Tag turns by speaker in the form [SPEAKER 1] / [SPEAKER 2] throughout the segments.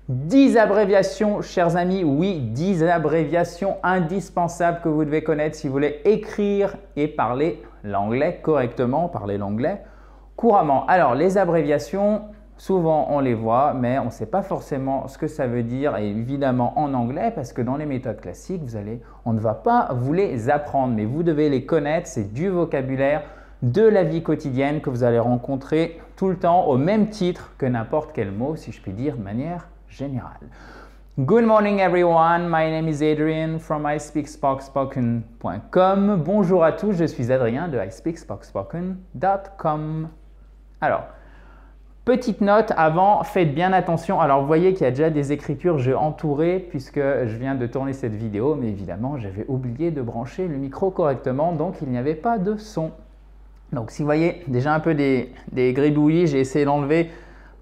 [SPEAKER 1] 10 abréviations, chers amis, oui, 10 abréviations indispensables que vous devez connaître si vous voulez écrire et parler l'anglais correctement, parler l'anglais couramment. Alors, les abréviations, souvent on les voit, mais on ne sait pas forcément ce que ça veut dire, et évidemment en anglais, parce que dans les méthodes classiques, on ne va pas vous les apprendre, mais vous devez les connaître, c'est du vocabulaire de la vie quotidienne que vous allez rencontrer tout le temps au même titre que n'importe quel mot, si je puis dire de manière générale. Good morning everyone, my name is Adrian from ispeakspokspoken.com. Bonjour à tous, je suis Adrien de ispeakspokspoken.com. Alors, petite note avant, faites bien attention. Alors, vous voyez qu'il y a déjà des écritures, j'ai entouré puisque je viens de tourner cette vidéo, mais évidemment, j'avais oublié de brancher le micro correctement, donc il n'y avait pas de son. Donc, si vous voyez déjà un peu des gribouillis, j'ai essayé d'enlever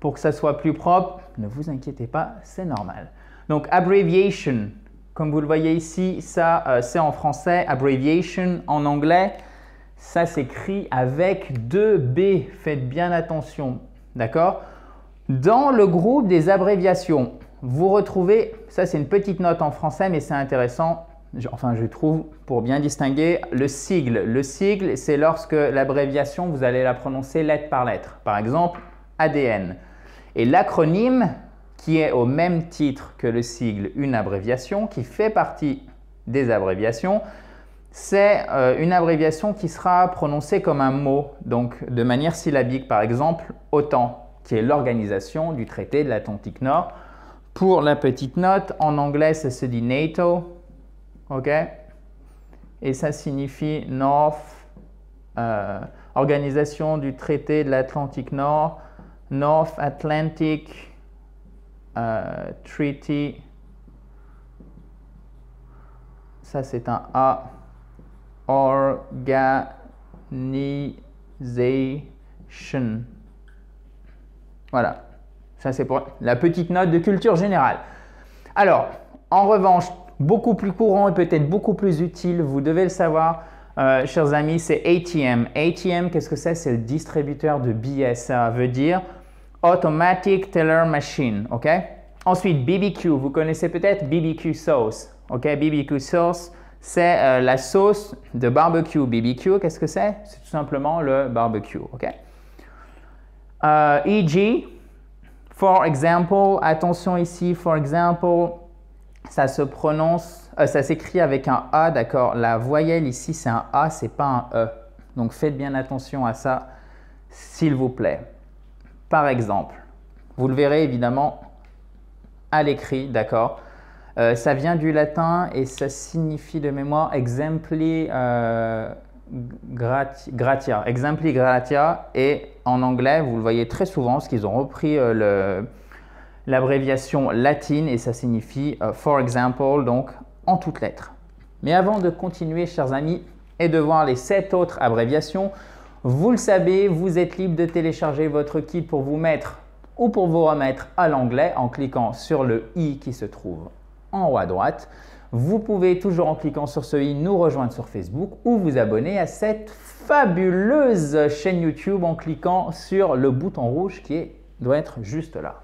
[SPEAKER 1] pour que ça soit plus propre. Ne vous inquiétez pas, c'est normal. Donc, abbreviation, comme vous le voyez ici, ça c'est en français. Abbreviation en anglais, ça s'écrit avec 2 B. Faites bien attention, d'accord? Dans le groupe des abréviations, vous retrouvez, ça c'est une petite note en français, mais c'est intéressant. Enfin, je trouve, pour bien distinguer, le sigle. Le sigle, c'est lorsque l'abréviation, vous allez la prononcer lettre par lettre. Par exemple, ADN. Et l'acronyme, qui est au même titre que le sigle, une abréviation, qui fait partie des abréviations, c'est une abréviation qui sera prononcée comme un mot, donc de manière syllabique. Par exemple, OTAN, qui est l'organisation du traité de l'Atlantique Nord. Pour la petite note, en anglais, ça se dit NATO. OK? Et ça signifie organisation du traité de l'Atlantique Nord, North Atlantic Treaty. Ça c'est un A. Organization. Voilà. Ça c'est pour la petite note de culture générale. Alors, en revanche, beaucoup plus courant et peut-être beaucoup plus utile, vous devez le savoir, chers amis, c'est ATM. ATM, qu'est-ce que c'est? C'est le distributeur de billets. Ça veut dire Automatic Teller Machine. OK? Ensuite, BBQ. Vous connaissez peut-être BBQ Sauce. OK? BBQ Sauce, c'est la sauce de barbecue. BBQ, qu'est-ce que c'est? C'est tout simplement le barbecue. OK? E.g., for example, attention ici, for example, ça se prononce, ça s'écrit avec un A, d'accord? La voyelle ici, c'est un A, c'est pas un E. Donc, faites bien attention à ça, s'il vous plaît. Par exemple, vous le verrez évidemment à l'écrit, d'accord? Ça vient du latin et ça signifie de mémoire exempli gratia. Exempli gratia, et en anglais, vous le voyez très souvent parce qu'ils ont repris l'abréviation latine et ça signifie for example, donc en toutes lettres. Mais avant de continuer, chers amis, et de voir les 7 autres abréviations, vous le savez, vous êtes libre de télécharger votre kit pour vous mettre ou pour vous remettre à l'anglais en cliquant sur le i qui se trouve en haut à droite. Vous pouvez toujours en cliquant sur ce i nous rejoindre sur Facebook ou vous abonner à cette fabuleuse chaîne YouTube en cliquant sur le bouton rouge qui doit être juste là.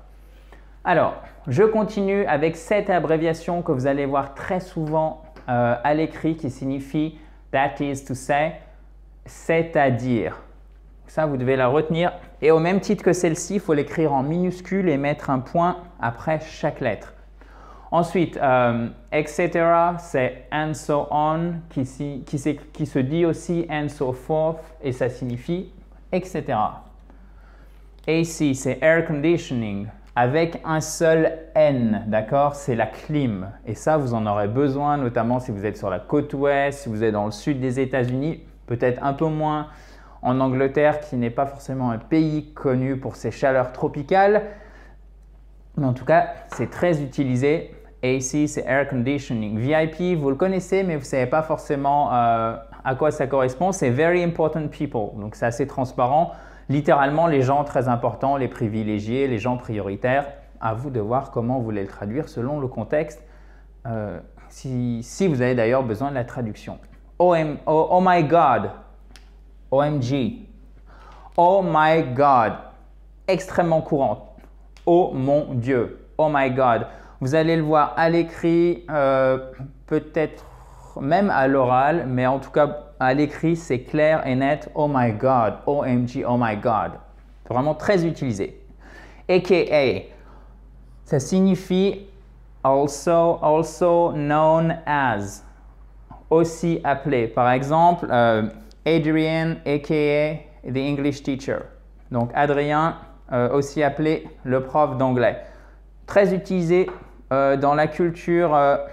[SPEAKER 1] Alors, je continue avec cette abréviation que vous allez voir très souvent à l'écrit qui signifie that is to say, c'est-à-dire. Ça, vous devez la retenir. Et au même titre que celle-ci, il faut l'écrire en minuscule et mettre un point après chaque lettre. Ensuite, etc., c'est and so on, qui se dit aussi and so forth, et ça signifie etc. AC, c'est air conditioning, avec un seul N, d'accord? C'est la clim. Et ça, vous en aurez besoin, notamment si vous êtes sur la côte ouest, si vous êtes dans le sud des États-Unis, peut-être un peu moins en Angleterre, qui n'est pas forcément un pays connu pour ses chaleurs tropicales. Mais en tout cas, c'est très utilisé. AC, c'est Air Conditioning. VIP, vous le connaissez, mais vous ne savez pas forcément à quoi ça correspond. C'est Very Important People. Donc, c'est assez transparent. Littéralement, les gens très importants, les privilégiés, les gens prioritaires. À vous de voir comment vous voulez le traduire selon le contexte. Si vous avez d'ailleurs besoin de la traduction. Oh my God. OMG. Oh my God. Extrêmement courante. Oh mon Dieu. oh my God. Vous allez le voir à l'écrit, peut-être même à l'oral, mais en tout cas à l'écrit, c'est clair et net. Oh my God, OMG, oh my God. Vraiment très utilisé. AKA, ça signifie also known as. Aussi appelé. Par exemple, Adrian, aka the English teacher. Donc Adrien, aussi appelé le prof d'anglais. Très utilisé dans la culture,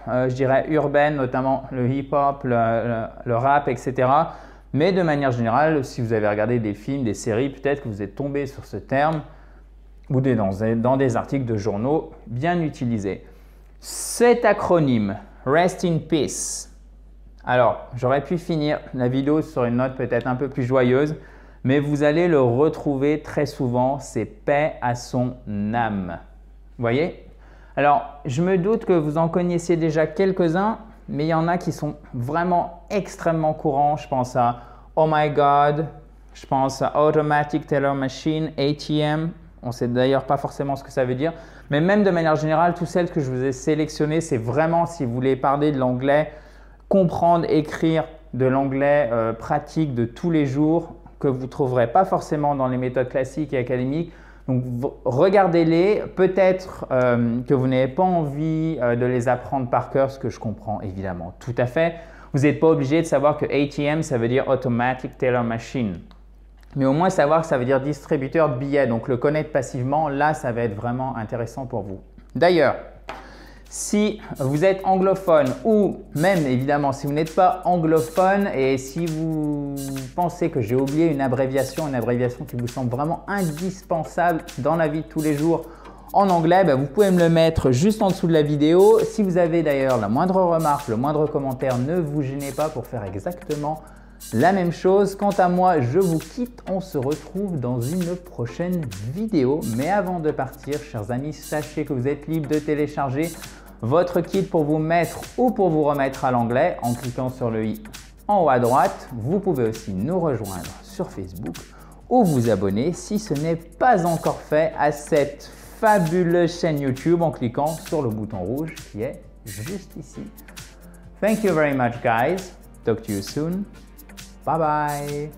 [SPEAKER 1] je dirais, urbaine, notamment le hip-hop, le rap, etc. Mais de manière générale, si vous avez regardé des films, des séries, peut-être que vous êtes tombé sur ce terme ou dans des articles de journaux bien utilisés. Cet acronyme, Rest in Peace. Alors, j'aurais pu finir la vidéo sur une note peut-être un peu plus joyeuse, mais vous allez le retrouver très souvent, c'est paix à son âme. Vous voyez? Alors, je me doute que vous en connaissiez déjà quelques-uns, mais il y en a qui sont vraiment extrêmement courants. Je pense à Oh my God, je pense à Automatic Teller Machine, ATM. On ne sait d'ailleurs pas forcément ce que ça veut dire, mais même de manière générale, toutes celles que je vous ai sélectionnées, c'est vraiment si vous voulez parler de l'anglais, comprendre, écrire de l'anglais pratique de tous les jours que vous ne trouverez pas forcément dans les méthodes classiques et académiques. Donc, regardez-les. Peut-être que vous n'avez pas envie de les apprendre par cœur, ce que je comprends évidemment tout à fait. Vous n'êtes pas obligé de savoir que ATM, ça veut dire Automatic Teller Machine. Mais au moins savoir que ça veut dire distributeur de billets. Donc, le connaître passivement, là, ça va être vraiment intéressant pour vous. D'ailleurs, si vous êtes anglophone ou même évidemment si vous n'êtes pas anglophone et si vous pensez que j'ai oublié une abréviation qui vous semble vraiment indispensable dans la vie de tous les jours en anglais, vous pouvez me le mettre juste en dessous de la vidéo. Si vous avez d'ailleurs la moindre remarque, le moindre commentaire, ne vous gênez pas pour faire exactement la même chose. Quant à moi, je vous quitte. On se retrouve dans une prochaine vidéo. Mais avant de partir, chers amis, sachez que vous êtes libre de télécharger votre kit pour vous mettre ou pour vous remettre à l'anglais en cliquant sur le i en haut à droite. Vous pouvez aussi nous rejoindre sur Facebook ou vous abonner si ce n'est pas encore fait à cette fabuleuse chaîne YouTube en cliquant sur le bouton rouge qui est juste ici. Thank you very much, guys. Talk to you soon. Bye bye.